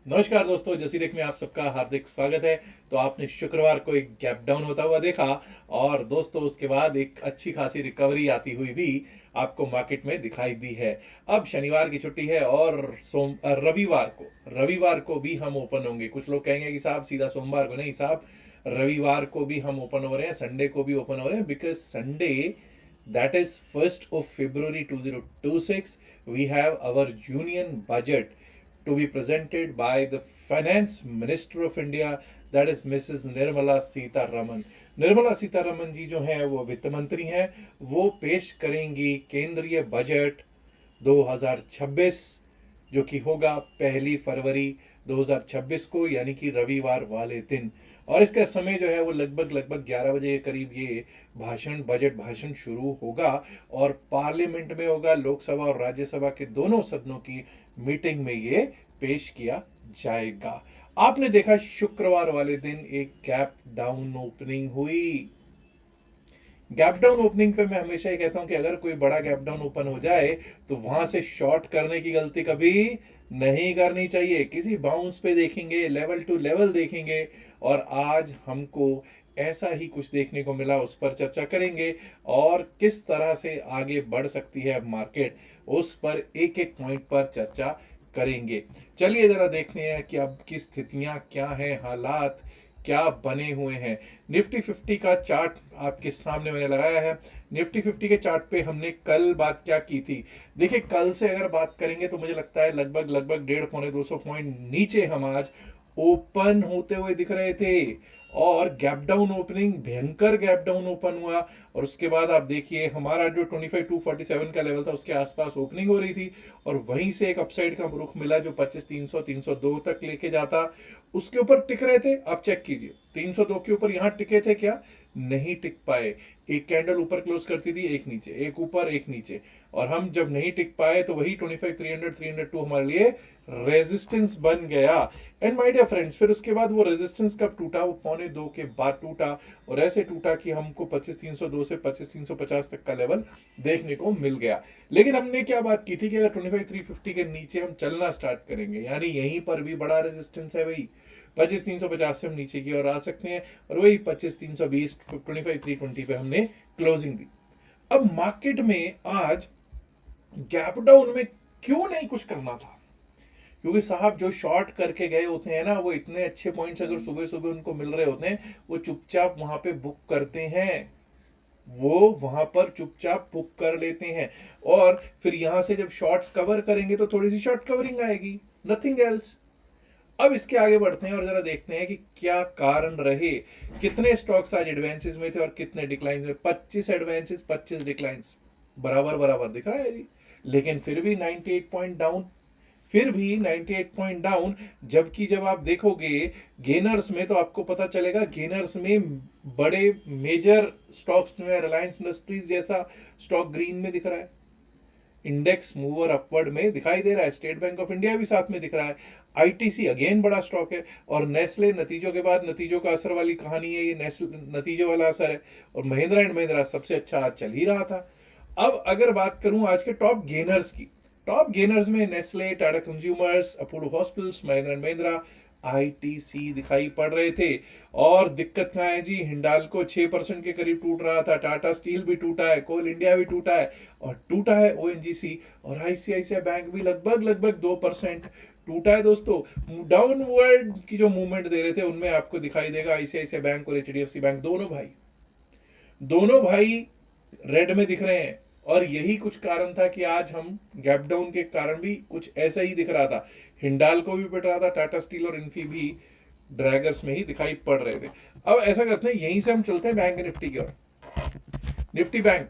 नमस्कार दोस्तों, जसीरेक में आप सबका हार्दिक स्वागत है। तो आपने शुक्रवार को एक गैप डाउन होता हुआ देखा और दोस्तों उसके बाद एक अच्छी खासी रिकवरी आती हुई भी आपको मार्केट में दिखाई दी है। अब शनिवार की छुट्टी है और रविवार को भी हम ओपन होंगे। कुछ लोग कहेंगे कि साहब सीधा सोमवार को नहीं साहब, रविवार को भी हम ओपन हो रहे हैं, संडे को भी ओपन हो रहे हैं, because Sunday that is 1 February 2026 we have our union budget to be presented by the Finance Minister of India, that is Mrs. Nirmala Sitharaman. Nirmala Sitharaman ji जो हैं वो वित्त मंत्री हैं। वो पेश करेंगी केंद्रीय बजट 2026, जो कि होगा 1 फरवरी 2026 को, यानी कि रविवार वाले दिन। और इसका समय जो है वो लगभग 11 बजे के करीब ये बजट भाषण शुरू होगा और पार्लियामेंट में होगा। लोकसभा और राज्यसभा के दोनों सदनों की मीटिंग में ये पेश किया जाएगा। आपने देखा शुक्रवार वाले दिन एक गैप डाउन ओपनिंग हुई। गैप डाउन ओपनिंग पे मैं हमेशा ही कहता हूं कि अगर कोई बड़ा गैप डाउन ओपन हो जाए तो वहां से शॉर्ट करने की गलती कभी नहीं करनी चाहिए। किसी बाउंस पे देखेंगे, लेवल टू लेवल देखेंगे, और आज हमको ऐसा ही कुछ देखने को मिला, उस पर चर्चा करेंगे और किस तरह से आगे बढ़ सकती है अब मार्केट, उस पर एक एक पॉइंट पर चर्चा करेंगे। चलिए जरा देखते हैं कि अब की स्थितियां क्या हैं, हालात क्या बने हुए हैं। निफ्टी 50 का चार्ट आपके सामने मैंने लगाया है। निफ्टी 50 के चार्ट पे हमने कल बात क्या की थी। देखिए, कल से अगर बात करेंगे तो मुझे लगता है लगभग 150 पौने 200 पॉइंट नीचे हम आज ओपन होते हुए दिख रहे थे। और गैप डाउन ओपनिंग, भयंकर गैप डाउन ओपन हुआ और उसके बाद आप देखिए हमारा जो 25,247 का लेवल था उसके आसपास ओपनिंग हो रही थी और वहीं से एक अपसाइड का रुख मिला जो 25,300 302 तक लेके जाता। उसके ऊपर टिक रहे थे। आप चेक कीजिए 302 के ऊपर यहां टिके थे क्या? नहीं टिक पाए। एक कैंडल ऊपर क्लोज करती थी, एक नीचे, एक ऊपर एक नीचे, और हम जब नहीं टिक पाए तो वही 25,300 302 हमारे लिए रेजिस्टेंस बन गया। एंड माय डियर फ्रेंड्स, फिर उसके बाद वो रेजिस्टेंस कब टूटा? वो 1:45 के बाद टूटा और ऐसे टूटा कि हमको 25,302 से 25,350 तक का लेवल देखने को मिल गया। लेकिन हमने क्या बात की थी कि अगर 25,350 के नीचे हम चलना स्टार्ट करेंगे, यानी यहीं पर भी बड़ा रेजिस्टेंस है भाई, 25,350 से हम नीचे की ओर आ सकते हैं, और वही 25,320 25,320 पे हमने क्लोजिंग दी। अब मार्केट में आज गैप डाउन में क्यों नहीं कुछ करना था? क्योंकि साहब जो शॉर्ट करके गए होते हैं ना, वो इतने अच्छे पॉइंट्स अगर सुबह सुबह उनको मिल रहे होते हैं, वो चुपचाप वहां पे बुक करते हैं, वो वहां पर चुपचाप बुक कर लेते हैं। और फिर यहां से जब शॉर्ट्स कवर करेंगे तो थोड़ी सी शॉर्ट कवरिंग आएगी, नथिंग एल्स। अब इसके आगे बढ़ते हैं और जरा देखते हैं कि क्या कारण रहे। कितने स्टॉक्स आज एडवांसेस में थे और कितने डिक्लाइन में? 25 एडवांसेस 25 डिक्लाइंस, बराबर बराबर दिख रहा है जी। लेकिन फिर भी 98 पॉइंट डाउन, फिर भी 98 पॉइंट डाउन। जबकि जब आप देखोगे गेनर्स में तो आपको पता चलेगा, गेनर्स में बड़े मेजर स्टॉक्स में रिलायंस इंडस्ट्रीज जैसा स्टॉक ग्रीन में दिख रहा है, इंडेक्स मूवर अपवर्ड में दिखाई दे रहा है, स्टेट बैंक ऑफ इंडिया भी साथ में दिख रहा है, आईटीसी अगेन बड़ा स्टॉक है, और नेस्ले नतीजों के बाद नतीजों का असर वाली कहानी है, ये नेस्ले नतीजों वाला असर है। और महिंद्रा एंड महिंद्रा सबसे अच्छा आज चल ही रहा था। अब अगर बात करूं आज के टॉप गेनर्स की, टॉप गेनर्स में Nestle, Tata consumers, Apollo hospitals, Mahindra and Mahindra, ITC दिखाई पड़ रहे थे। और दिक्कत कहाँ है जी? हिंडाल्को 6% के करीब टूट रहा था, टाटा स्टील भी टूटा है, कोल इंडिया भी टूटा है, और टूटा है ओएनजीसी, और आईसीआईसीआई बैंक भी लगभग 2% टूटा है। दोस्तों, डाउनवर्ड की जो मूवमेंट दे रहे थे उनमें आपको दिखाई देगा आईसीआईसीआई बैंक और एचडीएफसी बैंक, दोनों भाई रेड में दिख रहे हैं। और यही कुछ कारण था कि आज हम गैप डाउन के कारण भी कुछ ऐसा ही दिख रहा था। हिंडाल्को भी पिट रहा था, टाटा स्टील और इन्फी भी ड्रैगर्स में ही दिखाई पड़ रहे थे। अब ऐसा करते हैं, यहीं से हम चलते हैं बैंक निफ्टी की ओर। निफ्टी बैंक,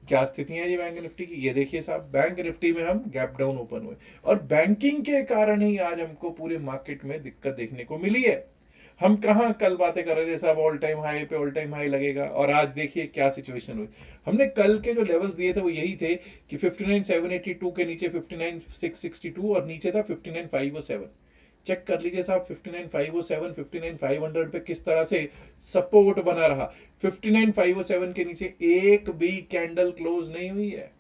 क्या स्थिति है जी बैंक निफ्टी की? ये देखिए साहब, बैंक निफ्टी में हम गैप डाउन ओपन हुए और बैंकिंग के कारण ही आज हमको पूरे मार्केट में दिक्कत देखने को मिली है। हम कहाँ कल बातें कर रहे थे साहब ऑल टाइम हाई पे ऑल टाइम हाई लगेगा, और आज देखिए क्या सिचुएशन हुई। हमने कल के जो लेवल्स दिए थे वो यही थे कि 59,782 के नीचे 59,662 और नीचे था 59,507। चेक कर लीजिए साहब, 59,507 59,500 पे किस तरह से सपोर्ट बना रहा। 59,507 के नीचे एक भी कैंडल क्लोज नहीं हुई है।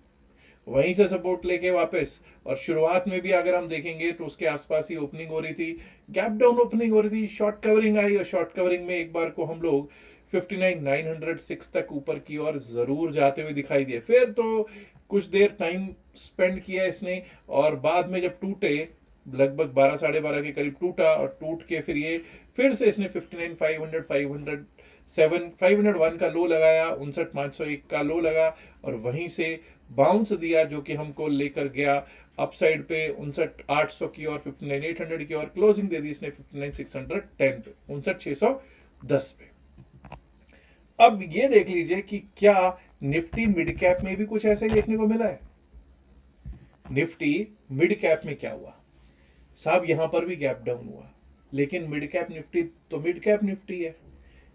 वहीं से सपोर्ट लेके वापस, और शुरुआत में भी अगर हम देखेंगे तो उसके आसपास ही ओपनिंग हो रही थी, गैप डाउन ओपनिंग हो रही थी, शॉर्ट कवरिंग आई और शॉर्ट कवरिंग में एक बार को हम लोग 59,906 तक ऊपर की ओर जरूर जाते हुए दिखाई दिए। फिर तो कुछ देर टाइम स्पेंड किया इसने, और बाद में जब टूटे, लगभग 12 साढ़े 12 के करीब टूटा, और टूट के फिर ये फिर से इसने 59,500 501 का लो लगाया, 59,501 का लो लगा, और वहीं से बाउंस दिया जो कि हमको लेकर गया अपसाइड पे 59,800 की और 59,800 की, और क्लोजिंग दे दी इसने 59,610 पे, 59,610 पे। अब ये देख लीजिए कि क्या निफ्टी मिड कैप में भी कुछ ऐसा ही देखने को मिला है। निफ्टी मिड कैप में क्या हुआ साहब, यहां पर भी गैप डाउन हुआ, लेकिन मिड कैप निफ्टी तो मिड कैप निफ्टी है,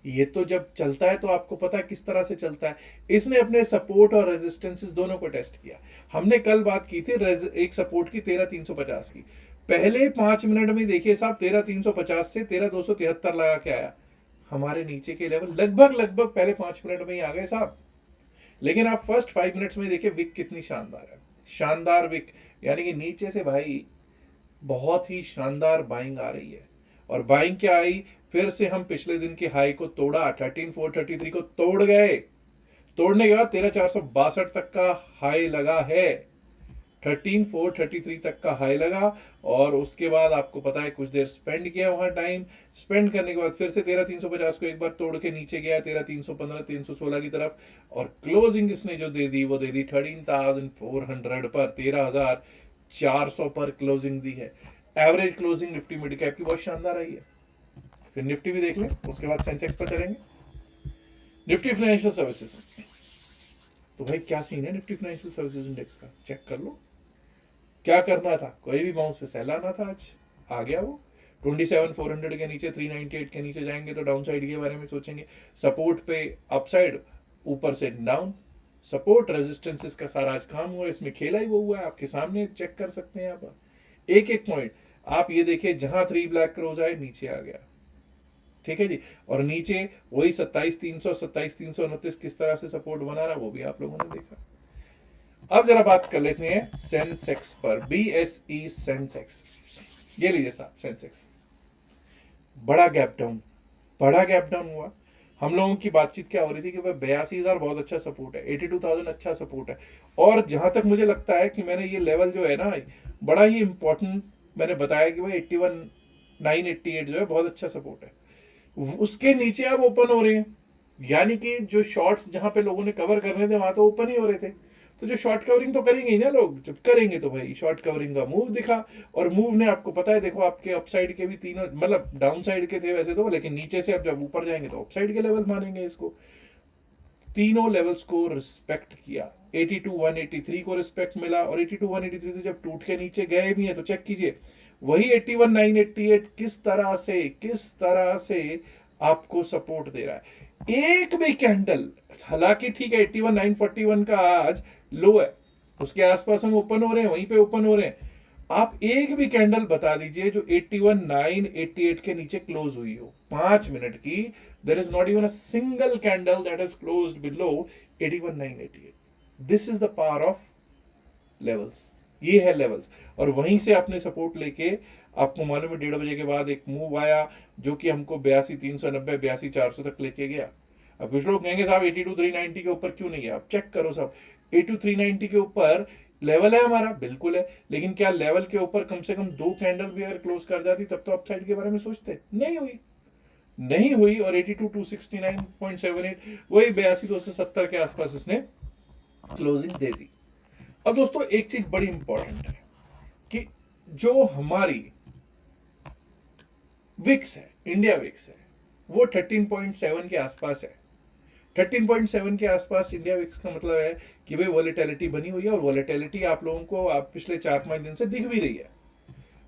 ये तो जब चलता है तो आपको पता है किस तरह से चलता है। इसने अपने सपोर्ट और रेजिस्टेंसेस दोनों को टेस्ट किया। हमने कल बात की थी एक सपोर्ट की 13,350 की, पहले 5 मिनट में देखिए साहब 13,350 से 13,273 लगा के आया, हमारे नीचे के लेवल लगभग लगभग पहले 5 मिनट में ही आ गए साहब। लेकिन आप फर्स्ट 5 मिनट्स में देखिए विक कितनी शानदार है, शानदार विक, यानी कि नीचे से भाई बहुत ही शानदार बाइंग आ रही है। और बाइंग क्या आई, फिर से हम पिछले दिन के हाई को तोड़ा, 13,433 को तोड़ गए, तोड़ने के बाद 13,462 तक का हाई लगा है, 13,433 तक का हाई लगा, और उसके बाद आपको पता है कुछ देर स्पेंड किया वहां, टाइम स्पेंड करने के बाद फिर से 13,350 को एक बार तोड़ के नीचे गया 13,315 1316 की तरफ, और क्लोजिंग इसने जो दे दी वो दे दी 13,400 पर, 13,400 पर क्लोजिंग दी है। Average closing Nifty mid cap की बहुत शानदार आई है। फिर निफ्टी भी देख लें, उसके बाद सेंसेक्स पर चलेंगे। निफ्टी फाइनेंशियल सर्विसेज, तो भाई क्या सीन है निफ्टी फाइनेंशियल सर्विसेज इंडेक्स का, चेक कर लो। क्या करना था, कोई भी बाउंस पे सेल आना था, आज आ गया वो 27,400 के नीचे, 398 के नीचे जाएंगे तो डाउन साइड के बारे में सोचेंगे, सपोर्ट पे अपसाइड, ऊपर से डाउन, सपोर्ट रेजिस्टेंसेस का सारा आज काम हुआ, इसमें खेला ही वो हुआ है, आपके सामने चेक कर सकते हैं आप एक एक पॉइंट। आप ये देखिए जहां 3 ब्लैक क्रोज आए नीचे आ गया, ठीक है जी, और नीचे वही 27,300 27,329 किस तरह से सपोर्ट बना रहा वो भी आप लोगों ने देखा। अब जरा बात कर लेते हैं सेंसेक्स पर, BSE सेंसेक्स, ये लीजिए साहब सेंसेक्स, बड़ा गैप डाउन, बड़ा गैप डाउन हुआ। हम लोगों की बातचीत क्या हो रही थी कि भाई 82,000 बहुत अच्छा सपोर्ट है, 82,000 अच्छा सपोर्ट है, और जहां तक मुझे लगता है कि मैंने ये लेवल जो है ना बड़ा ही इंपॉर्टेंट मैंने बताया कि भाई 81,988 जो है बहुत अच्छा सपोर्ट है, उसके नीचे अब ओपन हो रहे हैं, यानी कि जो शॉर्ट्स जहां पे लोगों ने कवर करने थे वहां तो ओपन ही हो रहे थे, तो जो शॉर्ट कवरिंग तो करेंगे ही ना लोग, जब करेंगे तो भाई शॉर्ट कवरिंग का मूव दिखा, और मूव ने आपको पता है देखो आपके अपसाइड के भी तीनों, मतलब डाउन साइड के थे वैसे तो, लेकिन नीचे से अब जब ऊपर जाएंगे तो अपसाइड के लेवल मानेंगे इसको, तीनों लेवल्स को रिस्पेक्ट किया, 82,183 को रिस्पेक्ट मिला, और 82,183 से जब टूट के नीचे गए भी हैं तो चेक कीजिए वही 81,988 किस तरह से आपको सपोर्ट दे रहा है। एक भी कैंडल, हालांकि ठीक है 81,941 का आज लो है, उसके आसपास हम ओपन हो रहे हैं, वहीं पे ओपन हो रहे हैं, आप एक भी कैंडल बता दीजिए जो 81,988 के नीचे क्लोज हुई हो 5 मिनट की, there is not even a single candle that has closed below 81,988। This is the power of levels, ये है लेवल्स, और वहीं से आपने सपोर्ट लेके, आपको मालूम है 1:30 बजे के बाद एक मूव आया जो कि हमको 82,390 82,400 तक लेके गया। अब कुछ लोग कहेंगे साहब 82,390 के ऊपर क्यों नहीं गया, आप चेक करो साहब, 82,390 के ऊपर लेवल है हमारा, बिल्कुल है, लेकिन क्या लेवल के ऊपर कम से कम 2 कैंडल भी अगर क्लोज कर जाती तब तो अपसाइड के बारे में सोचते, नहीं हुई, नहीं हुई, और 82,269.78 वही 82,270 के आसपास इसने क्लोजिंग दे दी। अब दोस्तों एक चीज बड़ी इंपॉर्टेंट है कि जो हमारी विक्स है, इंडिया विक्स है, वो 13.7 के आसपास है, 13.7 के आसपास इंडिया विक्स का मतलब है कि भाई वॉलेटिलिटी बनी हुई है, और वॉलेटिलिटी आप लोगों को आप पिछले 4-5 दिन से दिख भी रही है,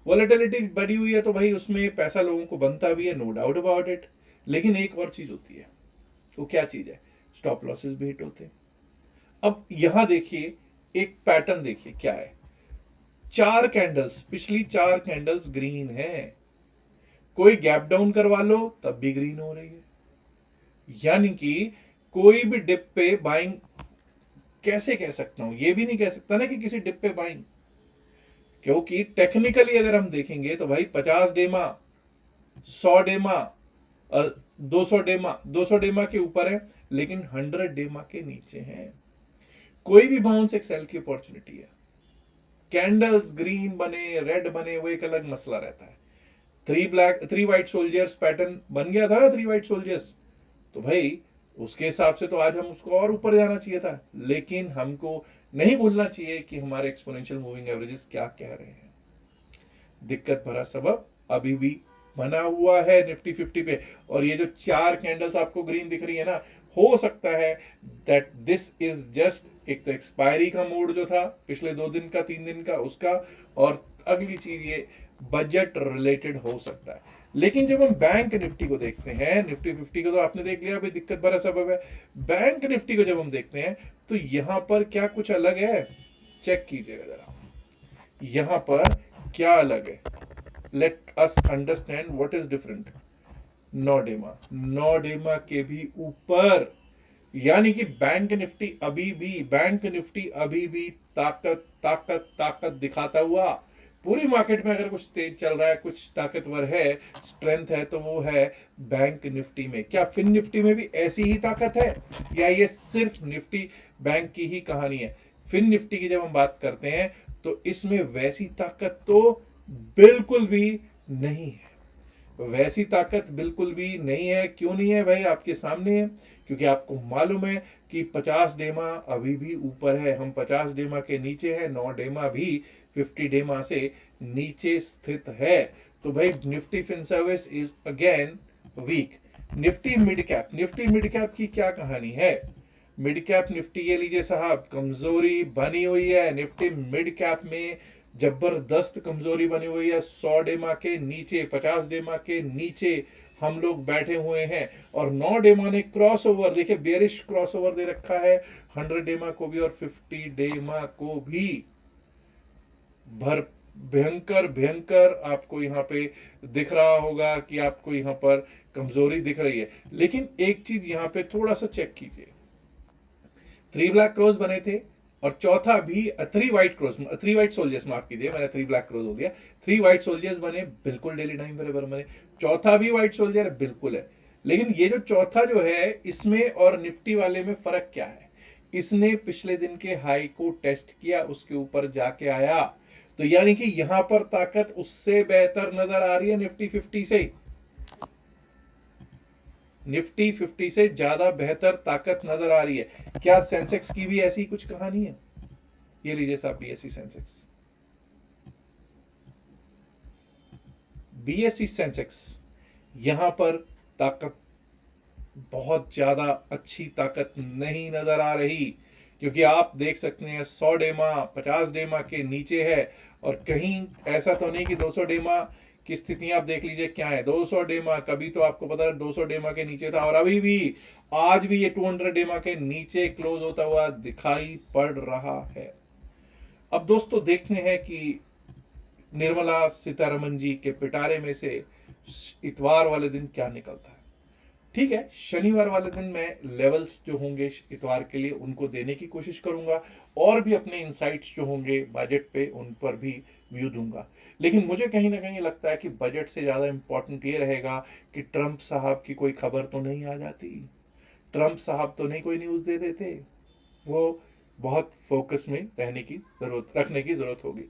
वॉलेटिलिटी बनी हुई है तो भाई उसमें पैसा लोगों को बनता भी है, नो डाउट अबाउट इट, लेकिन एक और चीज होती है, वो क्या चीज है, स्टॉप लॉसेस भी हिट होते हैं। अब यहां देखिए एक पैटर्न देखिए क्या है, 4 कैंडल्स, पिछली 4 कैंडल्स ग्रीन है, कोई गैप डाउन करवा लो तब भी ग्रीन हो रही है, यानी कि कोई भी डिप पे बाइंग कैसे कह सकता हूं, ये भी नहीं कह सकता ना कि किसी डिप पे बाइंग, क्योंकि टेक्निकली अगर हम देखेंगे तो भाई 50 डेमा, 100 डेमा, 200 डेमा के ऊपर है, लेकिन 100 डेमा के नीचे है। कोई भी बाउंस एक सेल की अपॉर्चुनिटी है। कैंडल्स ग्रीन बने, रेड बने, वो एक अलग मसला रहता है। 3 व्हाइट सोल्जर्स पैटर्न बन गया था ना, 3 व्हाइट सोल्जर्स, तो भाई उसके हिसाब से तो आज हम उसको और ऊपर जाना चाहिए था, लेकिन हमको नहीं भूलना चाहिए कि हमारे एक्सपोनेंशियल मूविंग एवरेजेस क्या कह रहे हैं। दिक्कत भरा सबब अभी भी बना हुआ है निफ्टी 50 पे, और ये जो 4 कैंडल्स आपको ग्रीन दिख रही है ना, हो सकता है दैट दिस इज जस्ट एक तो एक्सपायरी का मोड जो था पिछले 2 दिन का, 3 दिन का, उसका, और अगली चीज ये बजट रिलेटेड हो सकता है। लेकिन जब हम बैंक निफ्टी को देखते हैं, निफ्टी 50 को तो आपने देख लिया भाई दिक्कत भरा सबब है। बैंक निफ्टी को जब हम देखते हैं तो यहां पर क्या कुछ अलग है, चेक कीजिएगा जरा, यहां पर क्या अलग है। Let us understand what is different. नौ डेमा के भी ऊपर, यानी कि बैंक निफ्टी अभी भी ताकत ताकत ताकत दिखाता हुआ, पूरी मार्केट में अगर कुछ तेज चल रहा है, कुछ ताकतवर है, स्ट्रेंथ है, तो वो है बैंक निफ्टी में। क्या फिन निफ्टी में भी ऐसी ही ताकत है, या ये सिर्फ निफ्टी बैंक की ही कहानी है? फिन निफ्टी की जब हम बात करते हैं तो इसमें वैसी ताकत तो बिल्कुल भी नहीं है। वैसी ताकत बिल्कुल भी नहीं है। क्यों नहीं है भाई? आपके सामने है, क्योंकि आपको मालूम है कि 50 डेमा अभी भी ऊपर है, हम 50 डेमा के नीचे है, 9 डेमा भी 50 डेमा से नीचे स्थित है। तो भाई Nifty fin service is again weak. Nifty mid cap की क्या कहानी है? मिड कैप निफ्टी ये लीजिए साहब, कमजोरी बनी हुई है। निफ्टी मिड कैप में जबरदस्त कमजोरी बनी हुई है। 100 डेमा के नीचे, 50 डेमा के नीचे हम लोग बैठे हुए हैं, और 9 डेमा ने क्रॉस ओवर, देखिए बेरिश क्रॉस ओवर दे रखा है 100 डेमा को भी और 50 डेमा को भी। भर भयंकर भयंकर आपको यहाँ पे दिख रहा होगा कि आपको यहाँ पर कमजोरी दिख रही है। लेकिन एक चीज यहाँ पे थोड़ा सा चेक कीजिए, 3 ब्लैक क्रॉस बने थे, और चौथा भी 3 व्हाइट सोल्जर्स, माफ कीजिए मैंने 3 ब्लैक क्रॉस हो दिया, 3 व्हाइट सोल्जर्स बने, बिल्कुल डेली टाइम बराबर बने। चौथा भी व्हाइट सोल्जर है, बिल्कुल है। लेकिन ये जो चौथा जो है, इसमें और निफ्टी वाले में फर्क क्या है? इसने पिछले दिन के हाई को टेस्ट किया, उसके ऊपर जाके आया, तो यानी कि यहां पर ताकत उससे बेहतर नजर आ रही है निफ्टी 50 से। निफ्टी 50 से ज्यादा बेहतर ताकत नजर आ रही है। क्या सेंसेक्स की भी ऐसी कुछ कहानी है? ये लीजिए साहब बीएससी सेंसेक्स, यहां पर ताकत बहुत ज्यादा अच्छी ताकत नहीं नजर आ रही, क्योंकि आप देख सकते हैं 100 डेमा 50 डेमा के नीचे है, और कहीं ऐसा तो नहीं कि 200 डेमा की स्थितियां आप देख लीजिए क्या है। 200 डेमा कभी तो आपको पता है 200 डेमा के नीचे था, और अभी भी आज भी ये 200 डेमा के नीचे क्लोज होता हुआ दिखाई पड़ रहा है। अब दोस्तों देखते हैं कि निर्मला सीतारमन जी के पिटारे में से इतवार वाले दिन क्या निकलता है। ठीक है, शनिवार वाले दिन मैं लेवल्स जो होंगे इतवार के लिए उनको देने की कोशिश करूंगा, और भी अपने इंसाइट्स जो होंगे बजट पे उन पर भी व्यू दूंगा। लेकिन मुझे कहीं ना कहीं लगता है कि बजट से ज़्यादा इंपॉर्टेंट ये रहेगा कि ट्रंप साहब की कोई खबर तो नहीं आ जाती, ट्रंप साहब तो नहीं कोई न्यूज़ दे देते। वो बहुत फोकस में रखने की ज़रूरत होगी।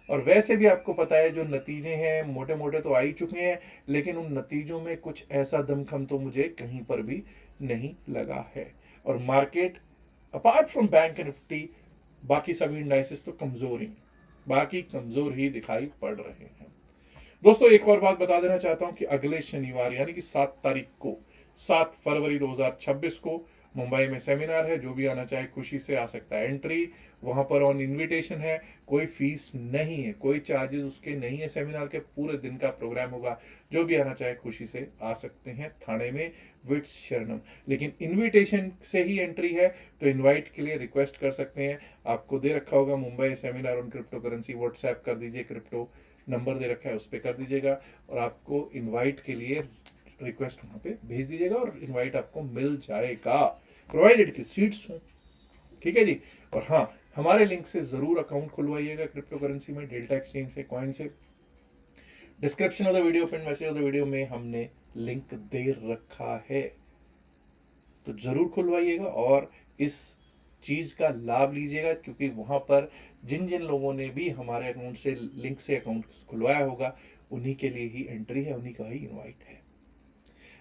और वैसे भी आपको पता है जो नतीजे हैं मोटे मोटे तो आ ही चुके हैं, लेकिन उन नतीजों में कुछ ऐसा दमखम तो मुझे कहीं पर भी नहीं लगा है। और market apart from bank Nifty, बाकी सभी इंडाइसेस तो कमजोर ही दिखाई पड़ रहे हैं। दोस्तों एक और बात बता देना चाहता हूं कि अगले शनिवार यानी कि 7 फरवरी 2026 को मुंबई में सेमिनार है। जो भी आना चाहे खुशी से आ सकता है। एंट्री वहां पर ऑन इनविटेशन है, कोई फीस नहीं है, कोई चार्जेस उसके नहीं है। सेमिनार के पूरे दिन का प्रोग्राम होगा, जो भी आना चाहे खुशी से आ सकते हैं। थाने में विट्स शरणम, लेकिन इनविटेशन से ही एंट्री है, तो इनवाइट के लिए रिक्वेस्ट कर सकते हैं। आपको दे रखा होगा Mumbai seminar on crypto currency, WhatsApp कर दीजिए, क्रिप्टो नंबर दे रखा है उस पर कर दीजिएगा, और आपको इनवाइट के लिए रिक्वेस्ट वहां पे भेज दीजिएगा, और इनवाइट आपको मिल जाएगा, प्रोवाइडेड कि सीट्स हों। ठीक है जी। और हाँ, हमारे लिंक से ज़रूर अकाउंट खुलवाइएगा क्रिप्टो करेंसी में, डेल्टा एक्सचेंज से, कॉइन से। Description of the video, pin message of the video में हमने लिंक दे रखा है, तो ज़रूर खुलवाइएगा और इस चीज़ का लाभ लीजिएगा, क्योंकि वहाँ पर जिन जिन लोगों ने भी हमारे अकाउंट से लिंक से अकाउंट खुलवाया होगा, उन्हीं के लिए ही एंट्री है, उन्हीं का ही इनवाइट है।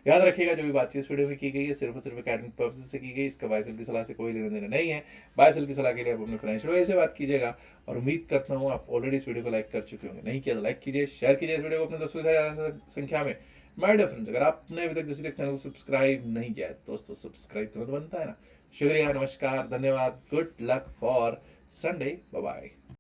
याद रखिएगा, जो भी बातचीत इस वीडियो में की गई है सिर्फ और सिर्फ एकेडमिक पर्पज से की गई, इसका बायसेल की सलाह से कोई लेना देना नहीं है। बायसेल की सलाह के लिए आप अपने फाइनेंशियल एडवाइजर से बात कीजिएगा। और उम्मीद करता हूँ आप ऑलरेडी इस वीडियो को लाइक कर चुके होंगे, नहीं किया तो लाइक कीजिए, शेयर कीजिए इस वीडियो को अपने दोस्तों से ज़्यादा संख्या में। माय डियर फ्रेंड्स, अगर आपने अभी तक जैसे तक चैनल को सब्सक्राइब नहीं किया है दोस्तों, सब्सक्राइब करना तो बनता है ना। शुक्रिया, नमस्कार, धन्यवाद, good luck for Sunday, bye bye.